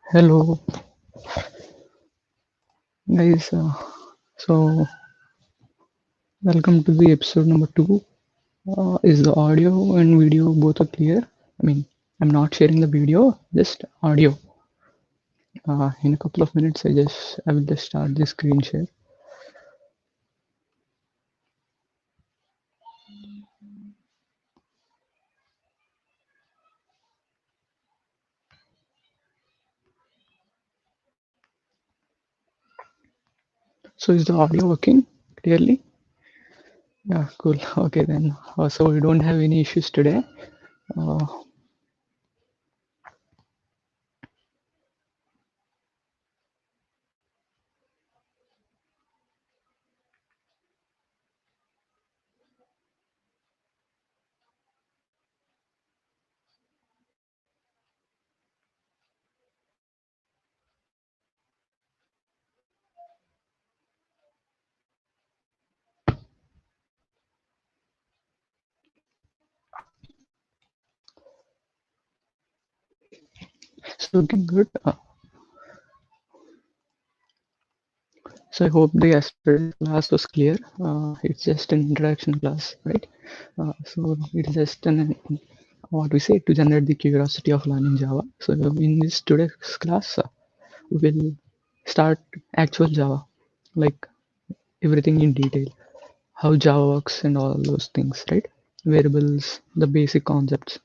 Hello guys, so welcome to the episode number 2. Is the audio and video both are clear? I mean, I'm not sharing the video, just audio. In a couple of minutes, I will just start the screen share. So is the audio working clearly? Yeah, cool. Okay then. So we don't have any issues today. Uh, it's looking good. So I hope the yesterday's class was clear. It's just an introduction class, right? So it's just an what we say to generate the curiosity of learning Java. So in this today's class, we will start actual Java, like everything in detail, how Java works and all those things, right? Variables, the basic concepts,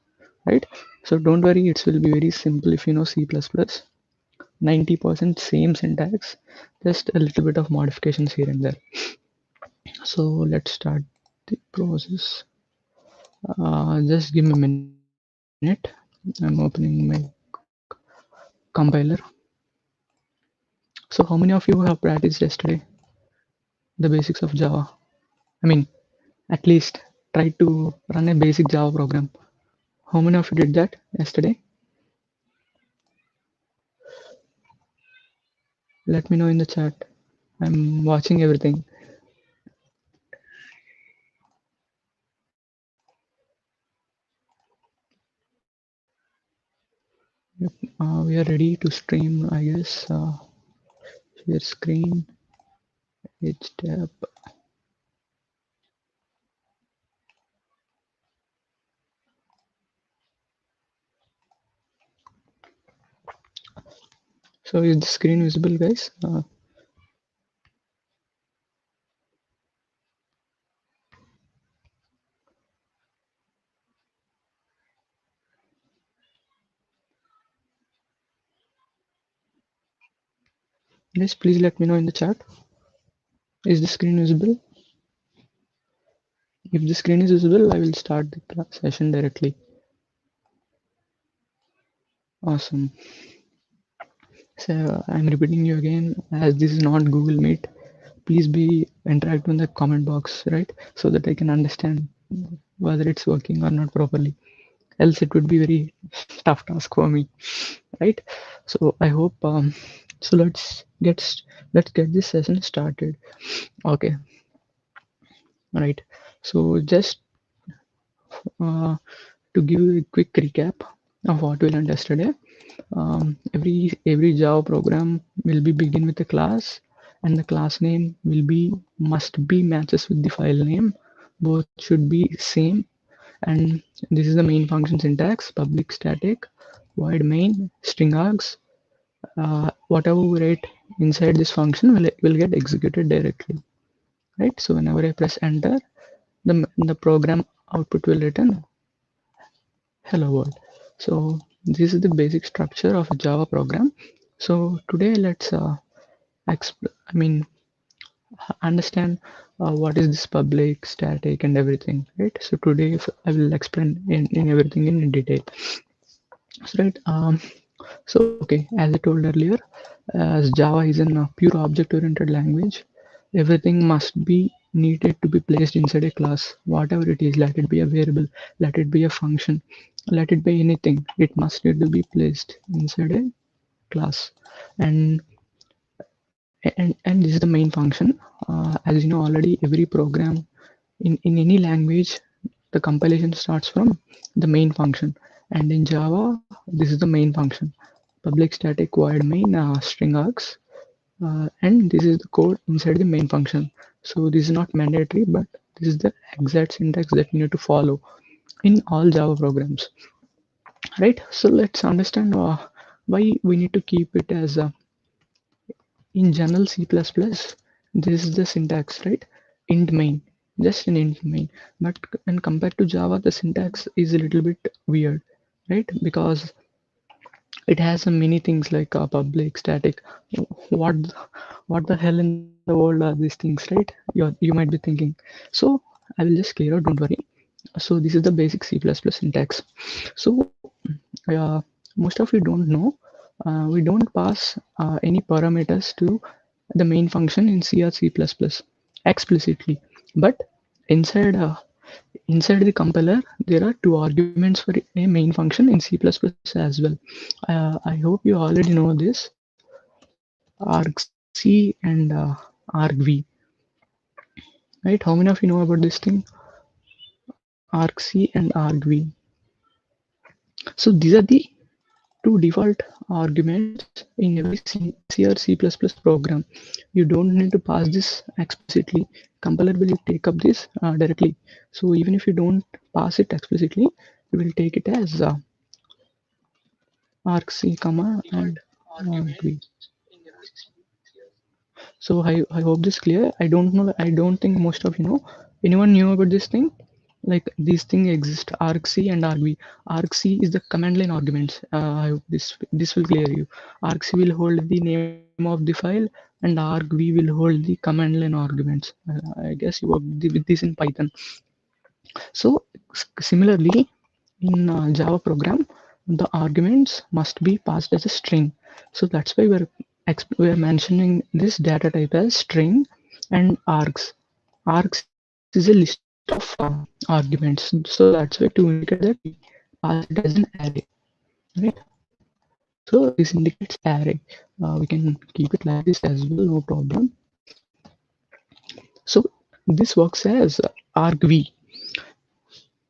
right? So don't worry, it will be very simple if you know C++. 90% same syntax, just a little bit of modifications here and there. So let's start the process. Just give me a minute. I'm opening my compiler. So how many of you have practiced yesterday the basics of Java? I mean, at least try to run a basic Java program. How many of you did that yesterday? Let me know in the chat. I'm watching everything. Yep. We are ready to stream, I guess. Share screen, H tab. So is the screen visible, guys? Yes, please let me know in the chat. Is the screen visible? If the screen is visible, I will start the session directly. Awesome. So I'm repeating you again, as this is not Google Meet. Please be interactive in the comment box, right? So that I can understand whether it's working or not properly. Else it would be very tough task for me, right? So I hope. So let's get this session started. Okay, right. So just to give you a quick recap of what we learned yesterday. Every Java program will be begin with a class, and the class name must be matches with the file name. Both should be same, and this is the main function syntax: public static void main string args. Whatever we write inside this function will get executed directly, right? So whenever I press enter, the program output will return hello world. So this is the basic structure of a Java program. So today let's I mean understand what is this public static and everything, right? So today I will explain in everything in detail. So right, so okay, as I told earlier, as Java is a pure object-oriented language, everything must be needed to be placed inside a class, whatever it is. Let it be a variable, let it be a function, let it be anything. It must need to be placed inside a class, and this is the main function. As you know already, every program in any language, the compilation starts from the main function, and in Java, this is the main function. public static void main string args, and this is the code inside the main function. So this is not mandatory, but this is the exact syntax that you need to follow in all Java programs, right? So let's understand why we need to keep it as in general C++. This is the syntax, right? Int main, just an int main. But when compared to Java, the syntax is a little bit weird, right? Because it has many things like public, static. What, what the hell in the world are these things, right? You might be thinking. So I will just clear out. Don't worry. So this is the basic C++ syntax. So most of you don't know. We don't pass any parameters to the main function in C or C++ explicitly, but inside inside the compiler there are two arguments for a main function in C++ as well. I hope you already know this: argc and argv, right? How many of you know about this thing, argc and argv? So these are the two default arguments in every C or C++ program. You don't need to pass this explicitly. Compiler will take up this directly. So even if you don't pass it explicitly, you will take it as argc comma and argv. So I hope this clear. I don't know. I don't think most of you know. Anyone knew about this thing? Like these things exist, argc and argv. Argc is the command line arguments. I hope this will clear you. Argc will hold the name of the file, and argv will hold the command line arguments. I guess you work with this in Python. So similarly, in Java program, the arguments must be passed as a string. So that's why we're mentioning this data type as string and args. Args is a list of arguments. So that's why to indicate that we pass it as an array, right? So this indicates array. We can keep it like this as well, no problem. So this works as argv,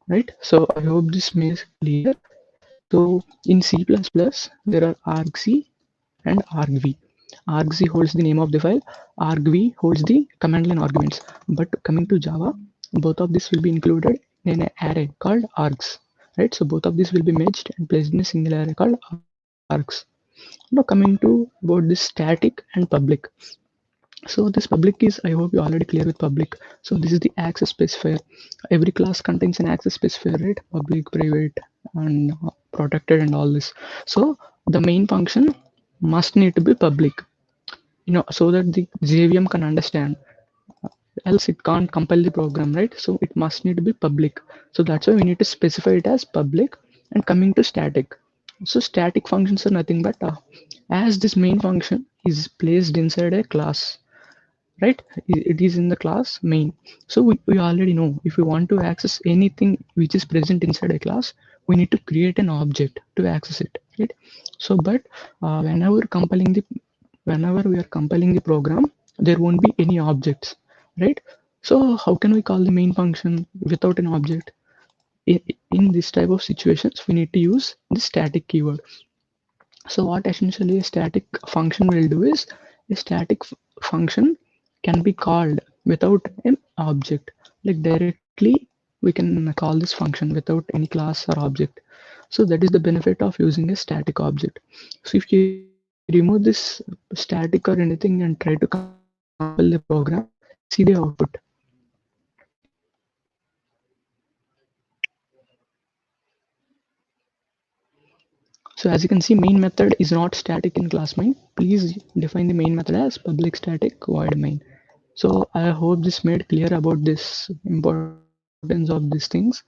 right? So I hope this makes clear. So in C++, there are argc and argv. Argc holds the name of the file, argv holds the command line arguments. But coming to Java, both of this will be included in an array called args, right? So both of these will be merged and placed in a single array called args. Now coming to about this static and public. So this public is, I hope you're already clear with public. So this is the access specifier. Every class contains an access specifier, right? Public, private, and protected, and all this. So the main function must need to be public, so that the JVM can understand. Else it can't compile the program, right? So it must need to be public. So that's why we need to specify it as public. And coming to static. So static functions are nothing but as this main function is placed inside a class, right? It is in the class main. So we already know if we want to access anything which is present inside a class, we need to create an object to access it, right? So but whenever we are compiling the program, there won't be any objects, right? So how can we call the main function without an object? In this type of situations, we need to use the static keyword. So what essentially a static function will do is a static function can be called without an object. Like directly we can call this function without any class or object. So that is the benefit of using a static object. So if you remove this static or anything and try to compile the program, see the output. So as you can see, main method is not static in class main. Please define the main method as public static void main. So I hope this made clear about this importance of these things.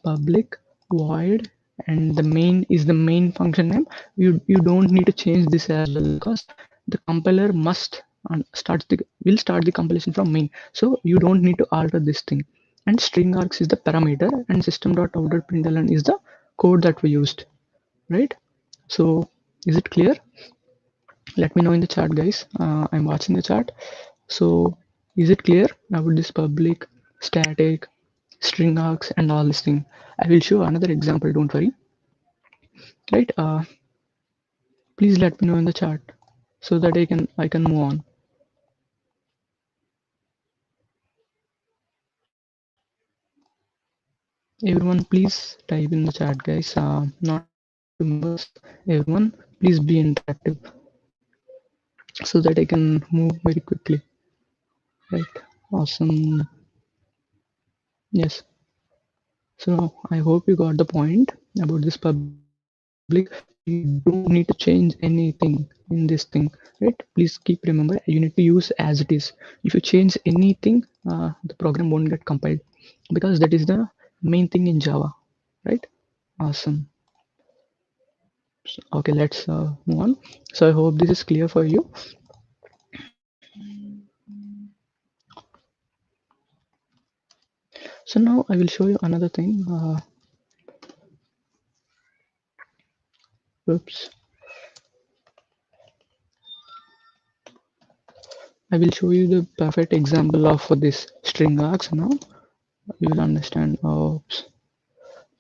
Public, void, and the main is the main function name. You don't need to change this as well, because the compiler must will start the compilation from main. So you don't need to alter this thing. And string args is the parameter, and system.out.println is the code that we used, right? So is it clear? Let me know in the chat, guys. I'm watching the chat. So is it clear about this public, static, string args, and all this thing? I will show another example. Don't worry. Right? Please let me know in the chat so that I can move on. Everyone, please type in the chat, guys. Not only members, everyone, please be interactive so that I can move very quickly. Right? Awesome. Yes. So I hope you got the point about this public. You don't need to change anything in this thing, right? Please keep remember you need to use as it is. If you change anything, the program won't get compiled because that is the main thing in Java, right? Awesome. Okay, let's move on. So I hope this is clear for you. So now I will show you another thing. Oops. I will show you the perfect example of this string args. Now you will understand. Oops.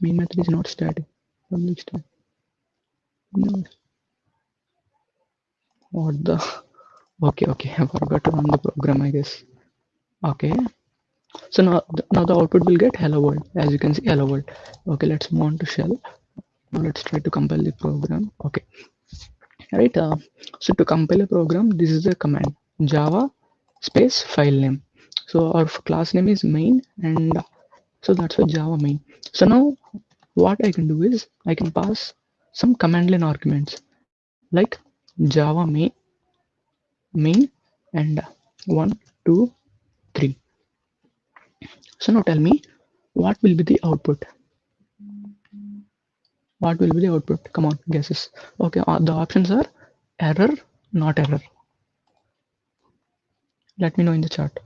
Main method is not static. Public static. No. What the? Okay, I forgot to run the program, I guess. Okay. So now the output will get hello world. As you can see, hello world. Okay, let's move on to shell. Now let's try to compile the program. Okay. Right. So to compile a program, this is the command Java space file name. So our class name is main, and so that's for Java main. So now what I can do is I can pass some command line arguments like Java main and 1 2 3. So now tell me what will be the output. What will be the output? Come on, guesses. Okay, the options are error, not error. Let me know in the chat.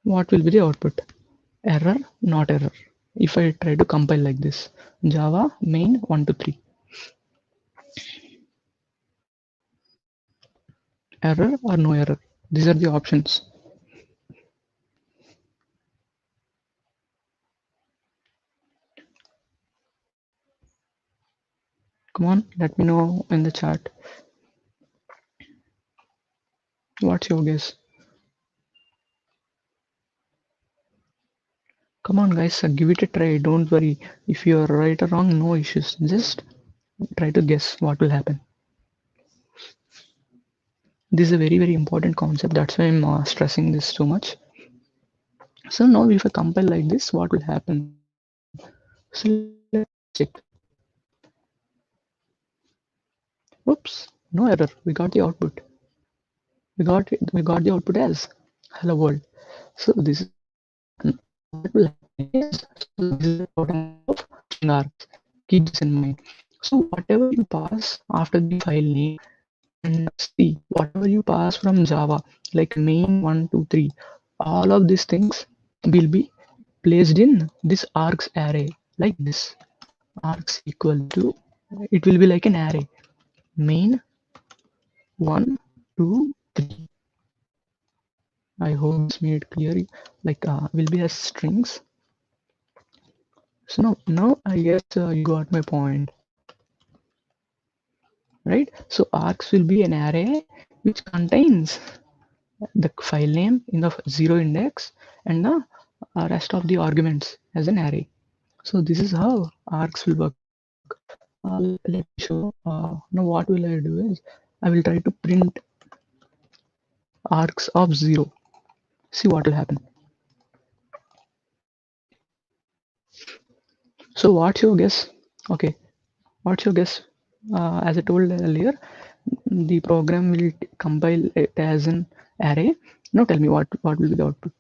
What will be the output? Error, not error. If I try to compile like this, Java main 1 2 3. Error or no error? These are the options. Come on, let me know in the chat. What's your guess? Come on, guys, give it a try. Don't worry. If you're right or wrong, no issues. Just try to guess what will happen. This is a very important concept. That's why I'm stressing this so much. So now if I compile like this, what will happen? So let's check. Oops, no error. We got the output. We got the output as hello world. So this is what will happen is, so this is the program of string args. Keep this in mind. So whatever you pass after the file name, and see whatever you pass from Java, like main 1 2 3, all of these things will be placed in this args array like this. Args equal to, it will be like an array main 1 2 3. I hope it's made clear, like will be as strings. So now I guess you got my point, right? So args will be an array which contains the file name in the 0 index and the rest of the arguments as an array. So this is how args will work. Let me show. Now what will I do is I will try to print args of 0. See what will happen. So what's your guess? Okay, what's your guess? As I told earlier, the program will compile it as an array. Now tell me what will be the output.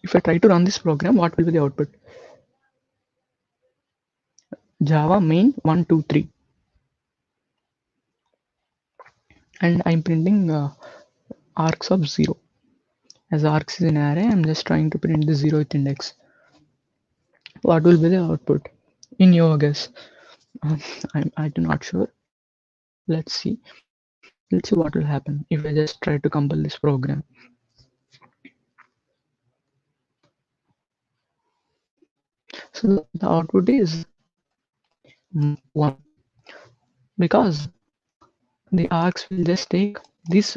If I try to run this program, what will be the output? Java main 1 2 3, and I'm printing args of 0. As args is an array, I'm just trying to print the 0th index. What will be the output in your guess? I'm not sure. Let's see what will happen if I just try to compile this program. So the output is 1 because the args will just take these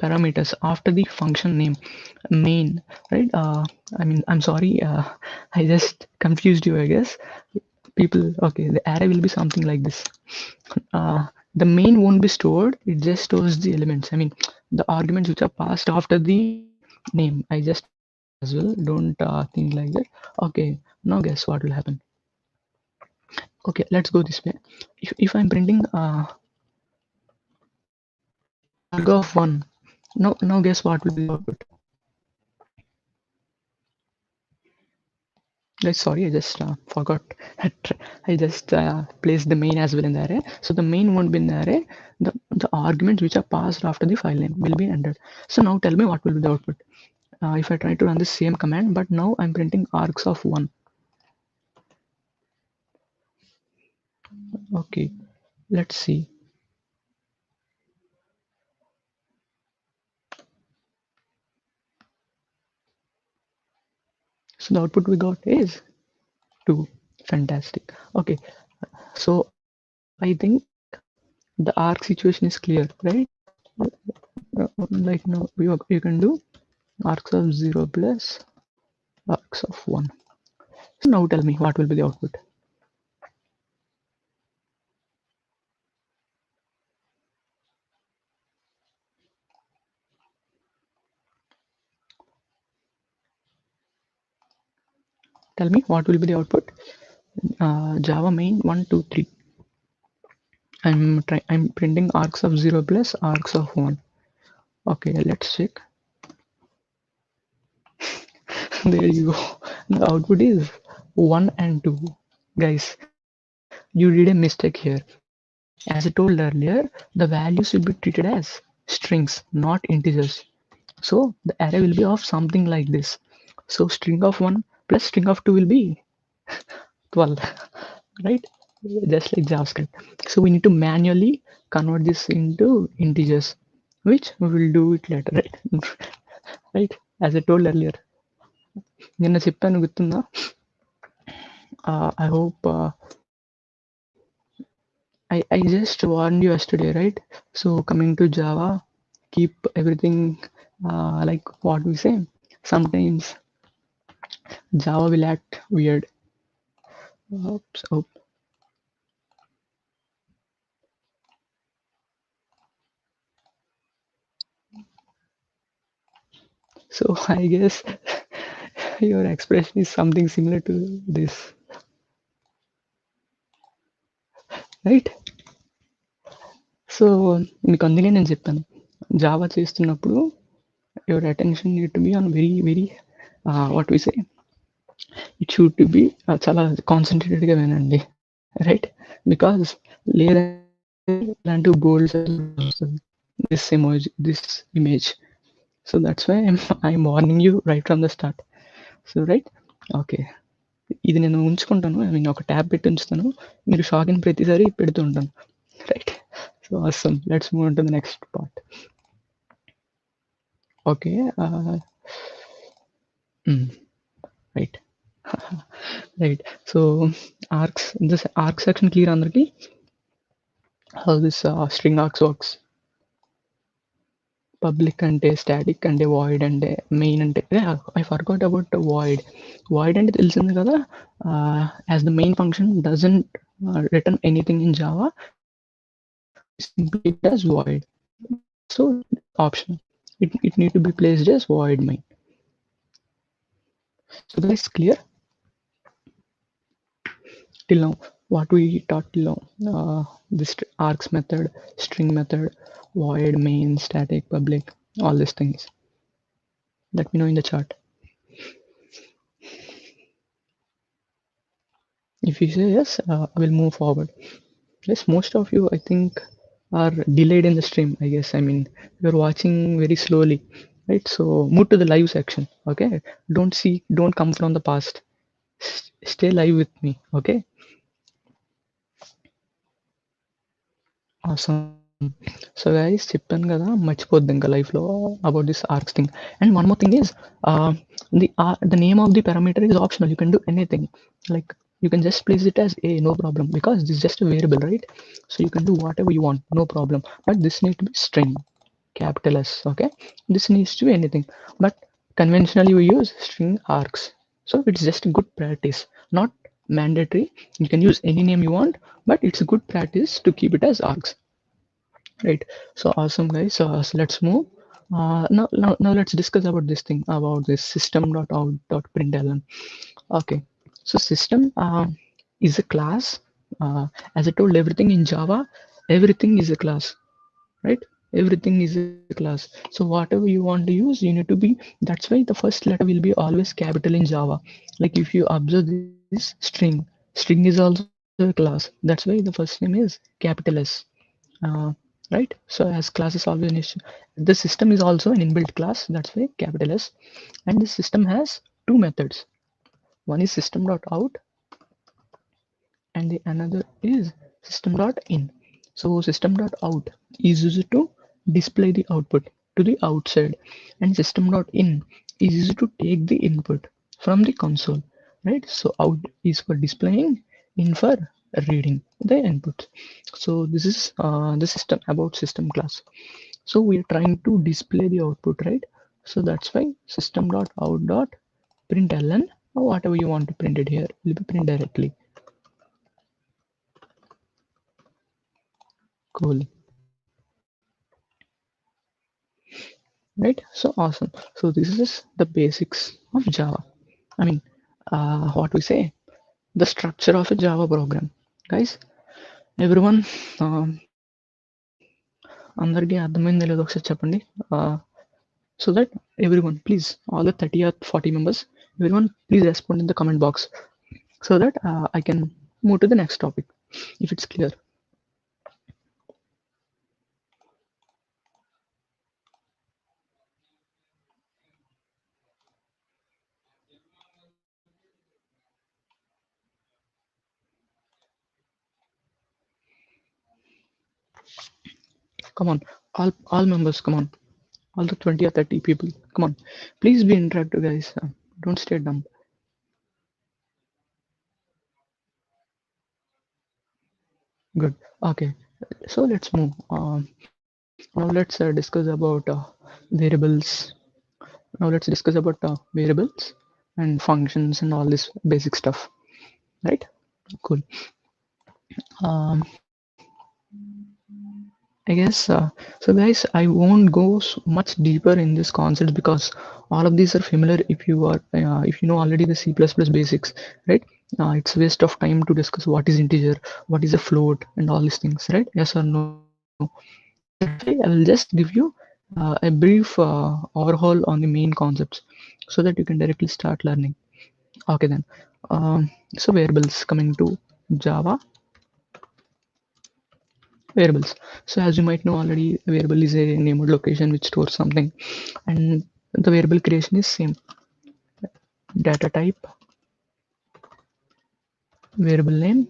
parameters after the function name main, right? I'm sorry, I just confused you, I guess. People, okay, the array will be something like this. The main won't be stored, it just stores the elements. The arguments which are passed after the name. I just as well, don't think like that. Okay, now guess what will happen. Okay, let's go this way. If I'm printing arg of 1, now guess what will be the output. Guys, sorry, I just forgot. I just placed the main as well in the array. So the main won't be in the array. The arguments which are passed after the file name will be entered. So now tell me what will be the output. If I try to run the same command, but now I'm printing args of 1. Okay, let's see. So the output we got is 2. Fantastic. Okay, so I think the arg situation is clear, right? Like now you can do args of 0 plus args of 1. So now tell me what will be the output. Tell me what will be the output. Java main 1 2 3. I'm printing args of 0 plus args of 1. Okay, let's check. There you go. The output is 1 and 2. Guys, you did a mistake here. As I told earlier, the values will be treated as strings, not integers. So the array will be of something like this. So string of 1 plus string of 2 will be 12, right? Just like JavaScript. So we need to manually convert this into integers, which we will do it later, right? Right? As I told earlier. నిన్న చెప్పాను గుర్తుందా? I hope I just warned you yesterday, right? So coming to Java, keep everything like what we say. Sometimes Java will act weird. Oops, oops. So I guess your expression is something similar to this, right? So మీకు అందుకే నేను చెప్పాను Java చేస్తున్నప్పుడు your attention need to be on very very what we say it should to be చాలా కాన్సన్ట్రేటెడ్గా వినండి, right? Because లేదంటే ఇలాంటి బోల్డ్ వస్తుంది this image. So that's why I'm warning you right from the start. So right, okay, ఇది నేను ఉంచుకుంటాను. ఒక ట్యాబ్ పెట్టి ఉంచుతాను, మీరు షాక్ అయిన ప్రతిసారి పెడుతూ ఉంటాను, right? So awesome, let's move on to the next part. Okay, right. Right, so args, this arg section clear అందరికి? How this string args works? Public అంటే static అంటే void అంటే main అంటే I forgot about void అంటే తెలిసింది కదా. As the main function doesn't return anything in Java, simply it as void. So optional, it need to be placed as void main. So guys, clear till now what we taught till now? This args method, string method, void, main, static, public, all these things. Let me know in the chat if you say yes. I will move forward. Yes, most of you I think are delayed in the stream, I guess. You're watching very slowly, right? So move to the live section. Okay, don't come from the past. Stay live with me. Okay, awesome. So guys, చెప్పాను కదా, మర్చిపోద్ది ఇంకా లైఫ్లో about this arcs thing. And one more thing is the name of the parameter is optional. You can do anything, like you can just place it as a, no problem, because this is just a variable, right? So you can do whatever you want, no problem. But this needs to be string, capital S. Okay, this needs to be anything, but conventionally we use string args. So it's just good practice, not mandatory. You can use any name you want, but it's a good practice to keep it as args, right? So awesome, guys. So let's move. Now let's discuss about this thing, about this system.out.println. Okay, so system is a class. As I told, everything in Java, everything is a class, right? Everything is a class. So whatever you want to use, you need to be. That's why the first letter will be always capital in Java. Like if you observe this string is also a class. That's why the first name is capital S. Uh, right? So as class is always an issue. The system is also an inbuilt class. That's why capital S. And the system has two methods. One is system.out and the another is system.in. So system.out is used to display the output to the outside, and system.in is used to take the input from the console, right? So out is for displaying, in for reading the input. So this is the system, about system class. So we are trying to display the output, right? So that's why system.out.println, or whatever you want to print it here will be print directly. Cool. Right? So awesome. So this is the basics of Java. I mean, what we say, the structure of a Java program. Guys, everyone, అందరికీ అర్థమైందో లేదో ఒకసారి చెప్పండి. So that everyone, please, all the 30 or 40 members, everyone, please respond in the comment box so that I can move to the next topic if it's clear. Come on, all members, come on, all the 20 or 30 people, come on, please be interactive, guys. Don't stay dumb. Good. Okay. So let's move. Now let's discuss about variables. Now let's discuss about variables and functions and all this basic stuff. Right? Cool. Um, I guess so, guys. I won't go much deeper in this concept because all of these are familiar if you know already the C++ basics, right? It's waste of time to discuss what is integer, what is a float, and all these things, right? Yes or no? That's why I will just give you a brief overhaul on the main concepts so that you can directly start learning. Okay, then. So variables, coming to Java variables. So as you might know already, a variable is a named location which stores something, and the variable creation is same. Data type variable name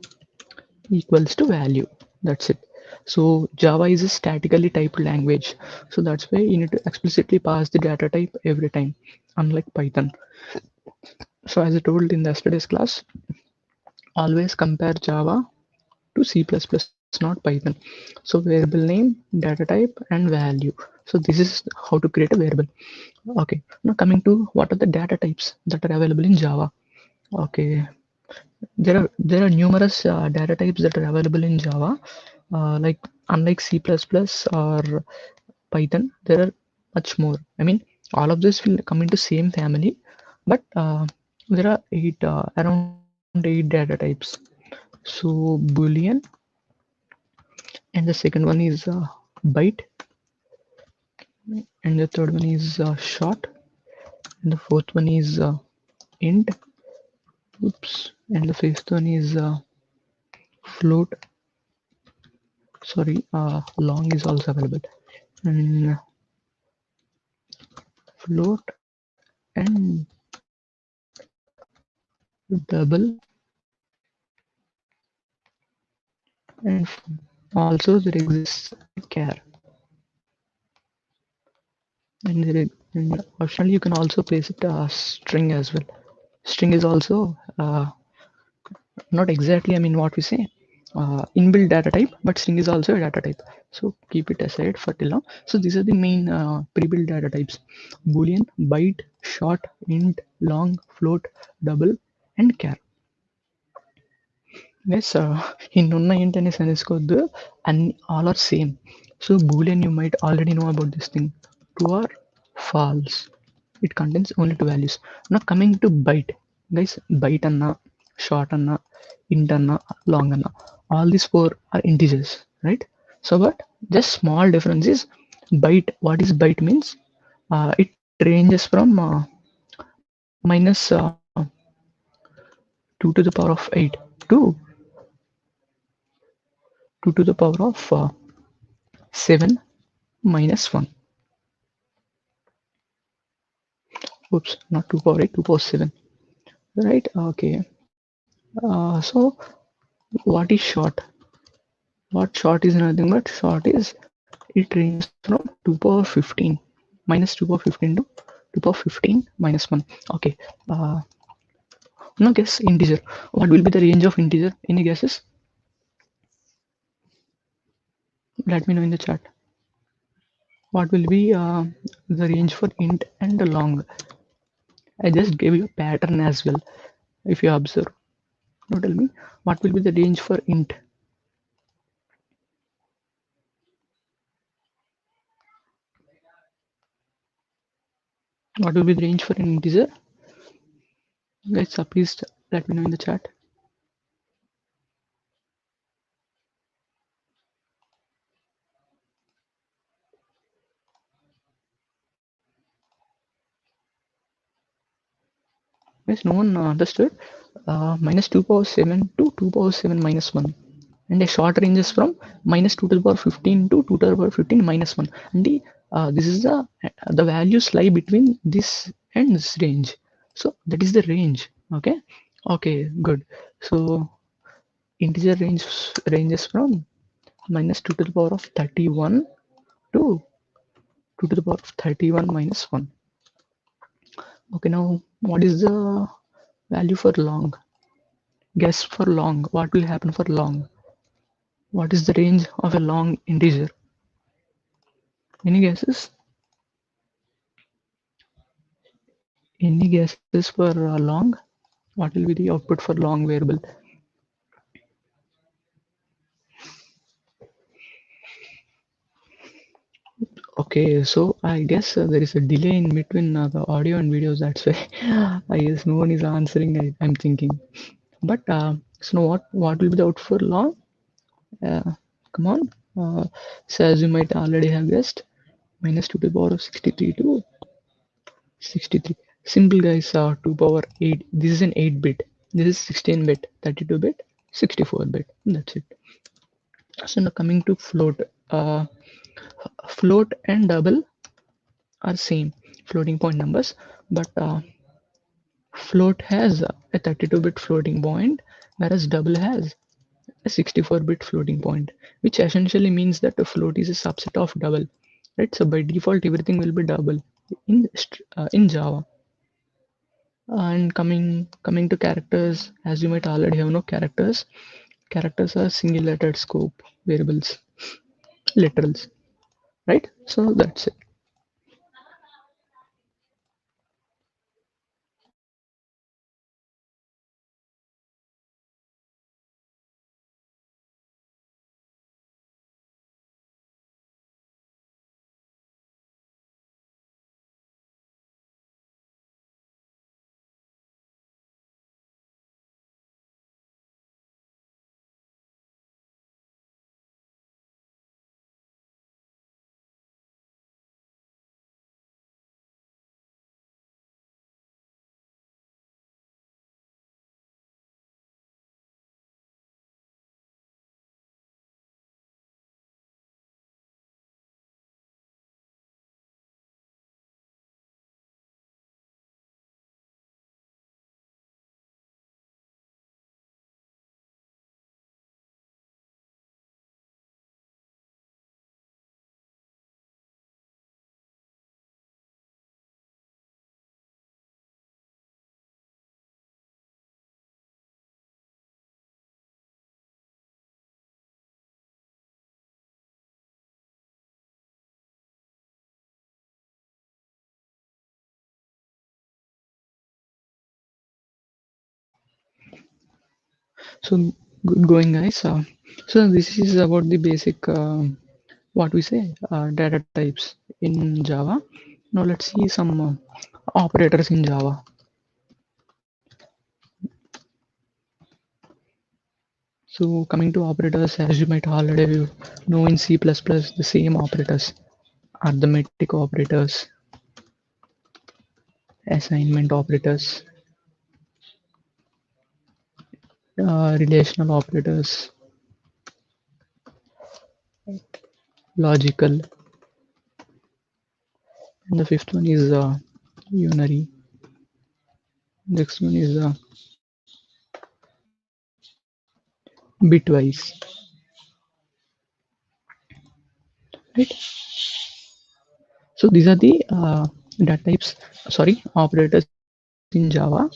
equals to value. That's it. So Java is a statically typed language. So that's why you need to explicitly pass the data type every time, unlike Python. So as I told in yesterday's class, always compare Java to C++, not Python. So variable name, data type, and value. So this is how to create a variable. Okay, now coming to what are the data types that are available in Java. Okay, there are numerous data types that are available in Java. Like unlike C++ or Python, there are much more. I mean, all of this will come into same family, but there are around eight data types. So Boolean, and the second one is byte, and the third one is short, and the fourth one is int. Oops, and the fifth one is float. Sorry, long is also available, and float and double, and also there exists char, and and optionally you can also place it string as well. String is also not exactly, I mean, what we say, inbuilt data type, but string is also a data type. So keep it aside for till now. So these are the main pre-built data types: boolean, byte, short, int, long, float, double, and char. Yes, ಇನ್ನೊಂದು ಇಂಟನೇ ಸೆನೆಸ್ಕೋದು and all are same. So boolean, you might already know about this thing: true or false. It contains only two values. Now coming to byte, guys, byte anna, short anna, int anna, long anna, all these four are integers, right? So but just small difference is byte. What is byte means? It ranges from minus 2 to the power of 8 to 2 to the power of 7 minus 1. Oops, not 2 power 8, 2 power 7. Right? Okay. So what is short? What short is nothing but short is it ranges from 2 power 15 minus 2 power 15 to 2 power 15 minus 1. Okay. Now guess integer. What will be the range of integer? Any guesses? Let me know in the chat. What will be the range for int and long? I just gave you a pattern as well. If you observe, now tell me what will be the range for int. What will be the range for an integer? Guys, please let me know in the chat. Guys, no one understood. Minus 2 power 7 to 2 power 7 minus 1. And a short range is from minus 2 to the power 15 to 2 to the power 15 minus 1. And this is the values lie between this and this range. So that is the range. Okay. Okay, good. So integer ranges from minus 2 to the power of 31 to 2 to the power of 31 minus 1. Okay, now what is the value for long? Guess for long. What will happen for long? What is the range of a long integer? Any guesses? Any guesses for long? What will be the output for long variable? Okay, so I guess there is a delay in between the audio and videos. That's why I guess no one is answering. I'm thinking, but so what will be the output for long? Uh, Come on. So as you might already have guessed, minus 2 to the power of 63 to 63. Simple guys, 2 power 8. This is an 8 bit. This is 16 bit, 32 bit, 64 bit. That's it. So now coming to float. Float and double are same floating point numbers, but float has a 32 bit floating point, whereas double has a 64 bit floating point, which essentially means that the float is a subset of double. Right? So by default, everything will be double in Java. And coming to characters, as you might already have no characters are single lettered scope variables, literals, right? So that's it. So good going, guys. So this is about the basic what we say data types in Java. Now let's see some operators in Java. So coming to operators, as you might already know in C++, the same operators: arithmetic operators, assignment operators, relational operators, logical, and the fifth one is unary. Next one is bitwise. Right. So these are the data types. Sorry, operators in Java: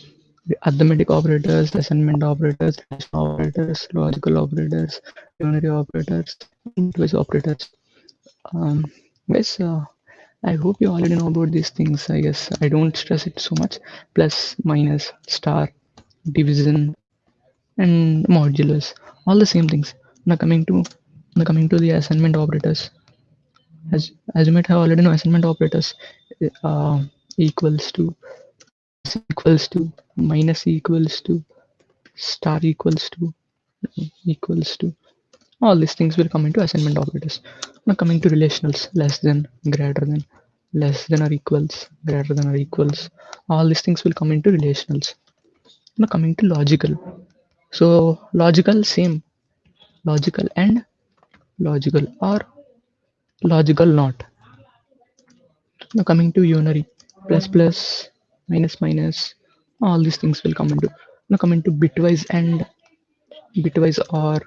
arithmetic operators, assignment operators, relational operators, logical operators, unary operators, and bitwise operators. Um, guys, I hope you already know about these things. I guess I don't stress it so much. Plus, minus, star, division, and modulus, all the same things. Now coming to the assignment operators. As you might have already know, assignment operators uh, equals to, plus equals to, minus equals to, star equals to, all these things will come into assignment operators. Now coming to relationals: less than, greater than, less than or equals, greater than or equals, all these things will come into relationals. Now coming to logical. So logical, same, logical and logical, or logical not. Now coming to unary: plus plus, minus minus, all these things will come into. Now coming to bitwise and bitwise or,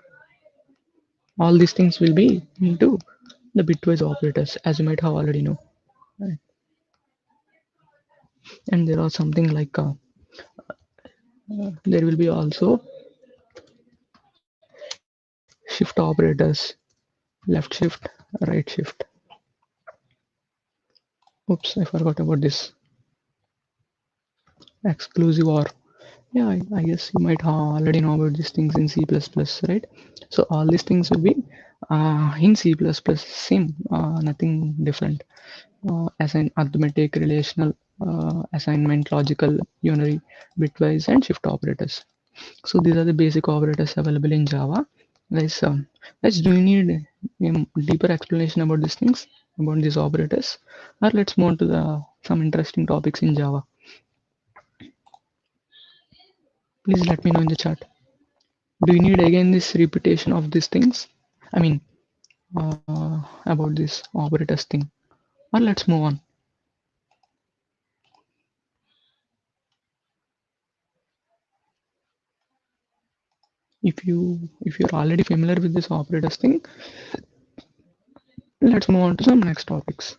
all these things will be into the bitwise operators, as you might have already know. Right. And there are something like there will be also shift operators: left shift, right shift. Oops, I forgot about this. Exclusive or, yeah, I guess you might already know about these things in C++, right? So all these things will be in C++, same, nothing different. Assign, arithmetic, relational, assignment, logical, unary, bitwise, and shift operators. So these are the basic operators available in Java. Guys, do you need a deeper explanation about these things, about these operators, or let's move on to the some interesting topics in Java? Please let me know in the chat. Do you need again this repetition of these things? I mean, about this operators thing, or let's move on. If you're already familiar with this operators thing, let's move on to some next topics.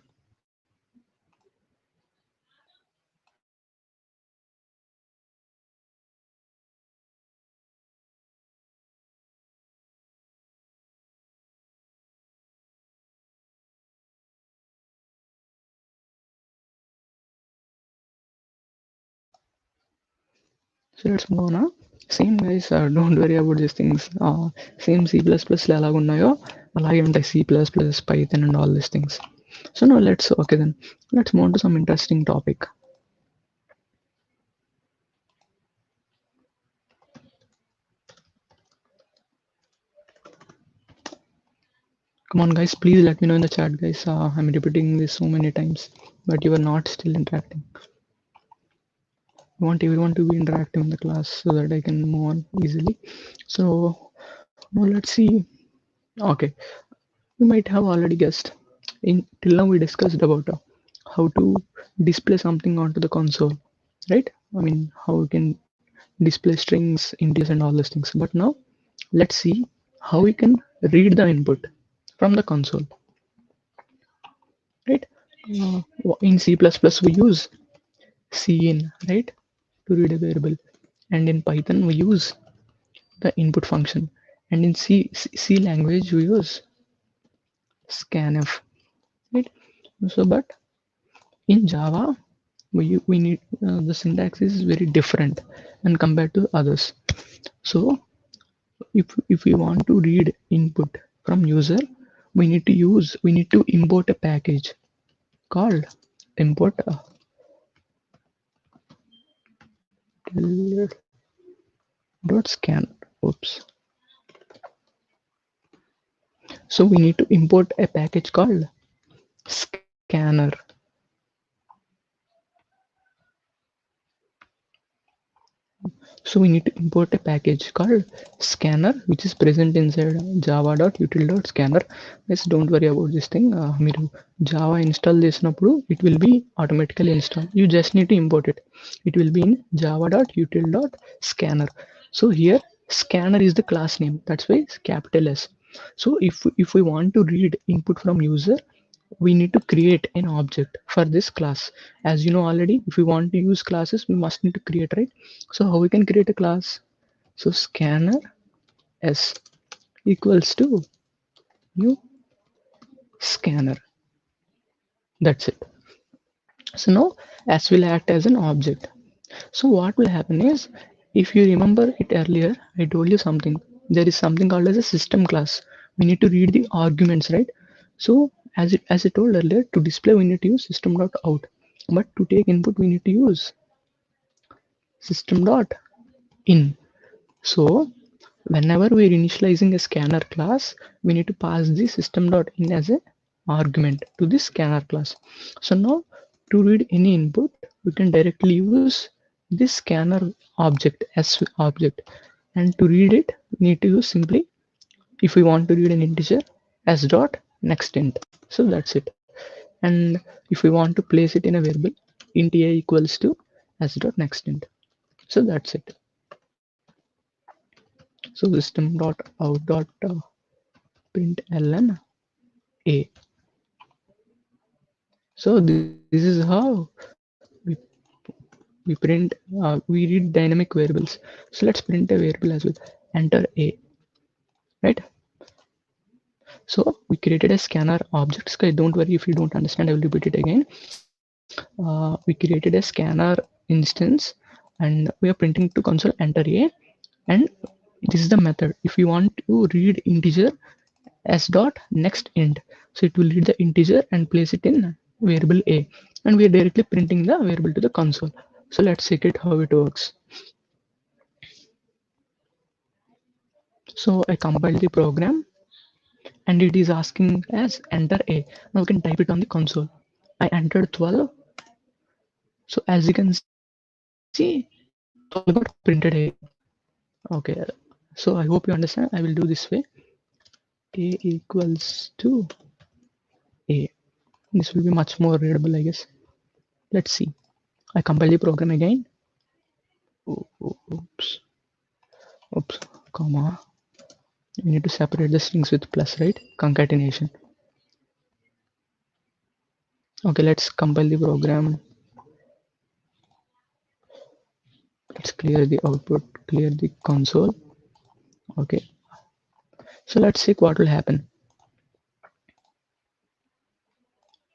So let's move on. Same guys, don't worry about these things. Same C++ ఎలాగ ఉన్నాయో అలాగే ఉంటాయి C++, Python and all these things. So now let's move on to some interesting topic. Come on guys, please let me know in the chat guys. I'm repeating this so many times, but you are not still interacting. I want everyone to be interactive in the class so that I can move on easily. So now let's see. Okay, you might have already guessed. Till now we discussed about how to display something onto the console, right? I mean, how we can display strings, integers, and all those things. But now let's see how we can read the input from the console, right? Uh, in C++ we use cin, right, to read a variable, and in Python we use the input function, and in C language we use scanf, right? So, but in Java we need the syntax is very different and compared to others. So if we want to read input from user, we need to import a package called import dot scan. Oops. So we need to import a package called scanner. So we need to import a package called scanner, which is present inside java.util.scanner. Guys, don't worry about this thing. మీరు Java install చేసినప్పుడు it will be automatically installed. You just need to import it. It will be in java.util.scanner. So here scanner is the class name. That's why it's capital S. So if we want to read input from user, we need to create an object for this class. As you know already, if we want to use classes, we must need to create, right? So how we can create a class? So scanner s equals to new scanner. That's it. So now s will act as an object. So what will happen is, if you remember it earlier, I told you something. There is something called as a system class. We need to read the arguments, right? So as I told earlier, to display we need to use system.out. But to take input we need to use system.in. So whenever we're initializing a scanner class, we need to pass the system.in as an argument to the scanner class. So now to read any input, we can directly use this scanner object as object. And to read it, we need to use simply, if we want to read an integer, s dot next int. So that's it. And if we want to place it in a variable, int a equals to s dot next int. So that's it. So system.out.println a. So this is how we we print we read dynamic variables. So let's print a variable as well. Enter a, right? So we created a scanner object. Guys, don't worry if you don't understand. I will repeat it again. We created a scanner instance, and we are printing to console enter a, and this is the method. If you want to read integer, s dot next int, so it will read the integer and place it in variable a, and we are directly printing the variable to the console. So let's check it how it works. So I compiled the program and it is asking as enter a. Now we can type it on the console. I entered 12. So as you can see, 12 got printed here. Okay, so I hope you understand. I will do this way. A equals to a. This will be much more readable, I guess. Let's see. I compile the program again. Oops, oops, comma. You need to separate the strings with plus, right? Concatenation. Okay, let's compile the program. Let's clear the output, clear the console. Okay, so let's see what will happen.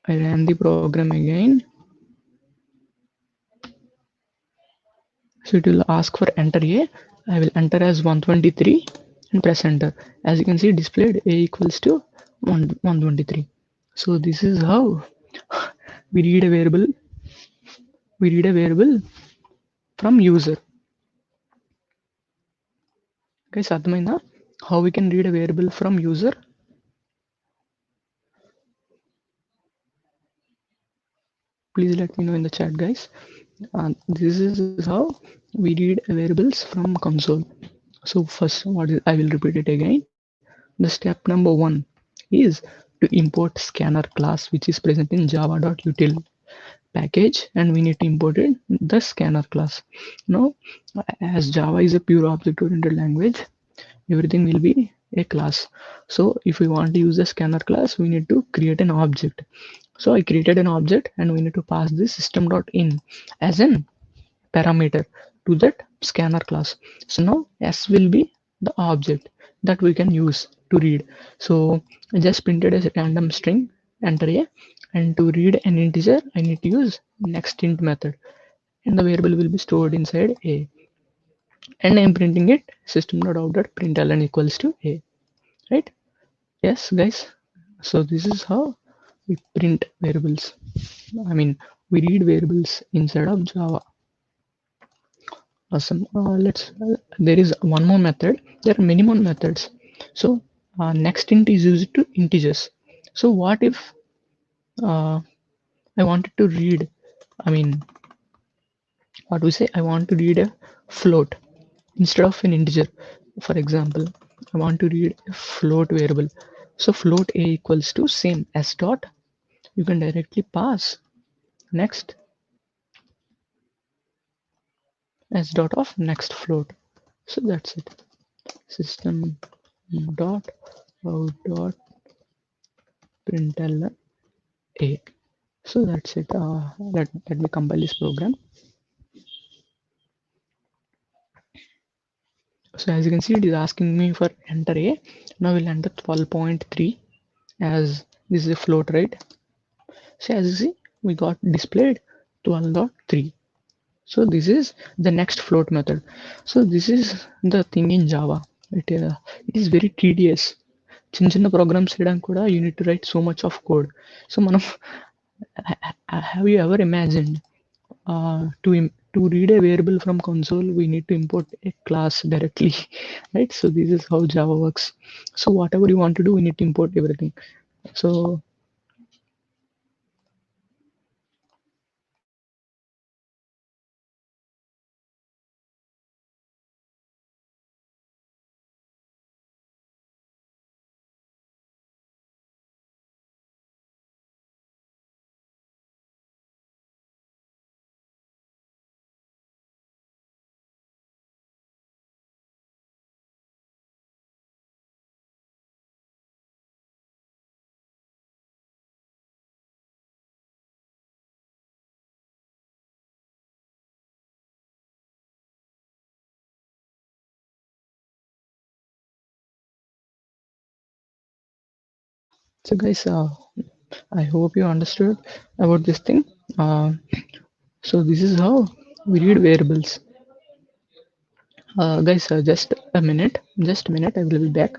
I ran the program again. So it will ask for enter a. I will enter as 123 and press enter. As you can see, displayed a equals to 123. So this is how we read a variable. We read a variable from user. Guys, అర్థమైందా? How we can read a variable from user? Please let me know in the chat, guys. This is how we read variables from console. So first, I will repeat it again. The step number 1 is to import scanner class, which is present in java.util package, and we need to import it the scanner class. Now, as Java is a pure object-oriented language, everything will be a class. So if we want to use the scanner class, we need to create an object. So I created an object, and we need to pass this system.in as an parameter to that scanner class. So now s will be the object that we can use to read. So I just printed a random string enter a, and to read an integer I need to use next int method, and the variable will be stored inside a. and I'm printing it system.out.println equals to a, right? Yes, guys. So this is how we print variables. I mean, we read variables inside of Java. Awesome. There is one more method. There are many more methods. So next int is used to integers. So what if uh, I wanted to read, I mean, what we say, I want to read a float instead of an integer. For example, I want to read a float variable. So float a equals to same s dot. You can directly pass next s dot of next float. So that's it. System dot out dot println a. So that's it. Let me compile this program. So as you can see, it is asking me for enter a. Now we'll enter 12.3 as this is a float, right? So as you see, we got displayed 12.3. So this is the next float method. So this is the thing in Java. It is very tedious. చిన్న చిన్న programmes చేయడానికి కూడా you need to write so much of code. So మనం have you ever imagined to read a variable from console we need to import a class directly, right? So this is how Java works. So whatever you want to do, we need to import everything. So so guys, I hope you understood about this thing. uh, so this is how we read variables. Guys, just a minute, I will be back.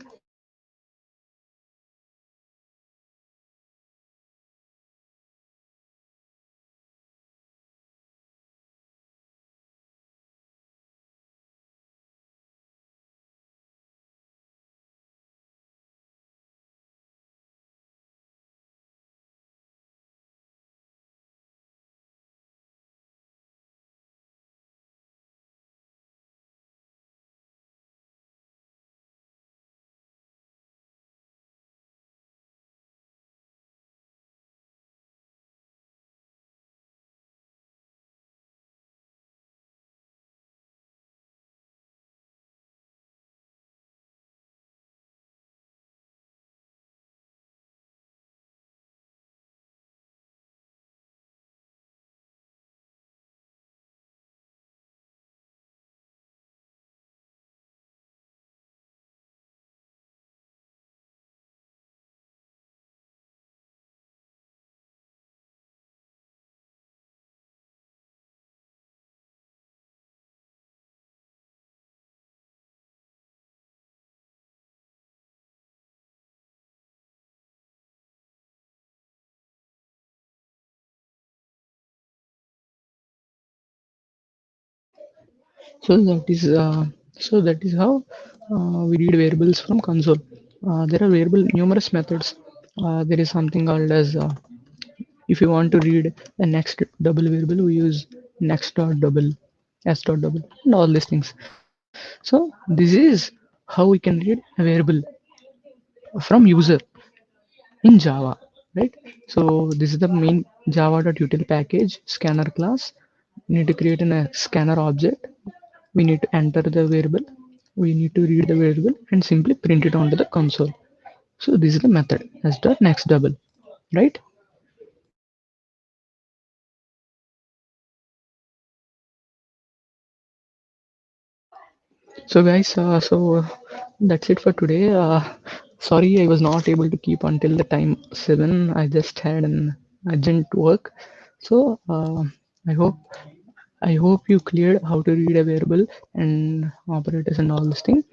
So that is how we read variables from console. There are variable numerous methods. There is something called as if you want to read a next double variable, we use next dot double, s dot double, and all these things. So this is how we can read a variable from user in Java, right? So this is the main java.util package scanner class. We need to create a scanner object. We need to enter the variable. We need to read the variable and simply print it onto the console. So this is the method as dot next double, right? So guys, that's it for today. Sorry, I was not able to keep until the time 7. I just had an urgent work. So I hope I hope you cleared how to read a variable and operators and all this thing.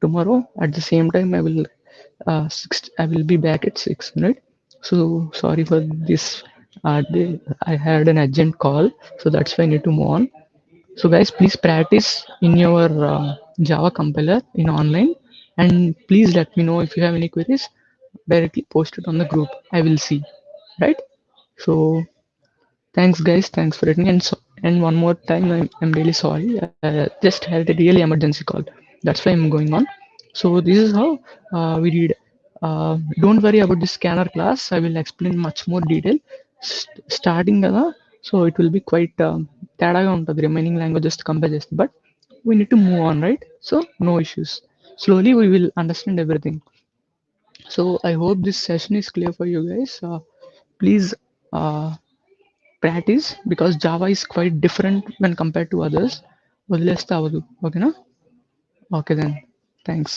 Tomorrow at the same time I will be back at 6, right? So sorry for this. I had an urgent call, so that's why I need to move on. So guys, please practice in your Java compiler in online, and please let me know if you have any queries. Directly post it on the group. I will see. Right? So thanks, guys. Thanks for listening. And one more time, I'm really sorry. Just had a really emergency call. That's why I'm going on. So this is how we read. Don't worry about the scanner class. I will explain much more detail. Starting so it will be quite తేడాగా ఉంటుంది remaining languages compare చేస్తే but we need to move on, right? So no issues. Slowly we will understand everything. So I hope this session is clear for you guys. Please uh, practice because Java is quite different when compared to others. వదిలేస్తే అవ్వదు. ఓకేనా? Okay then. Thanks.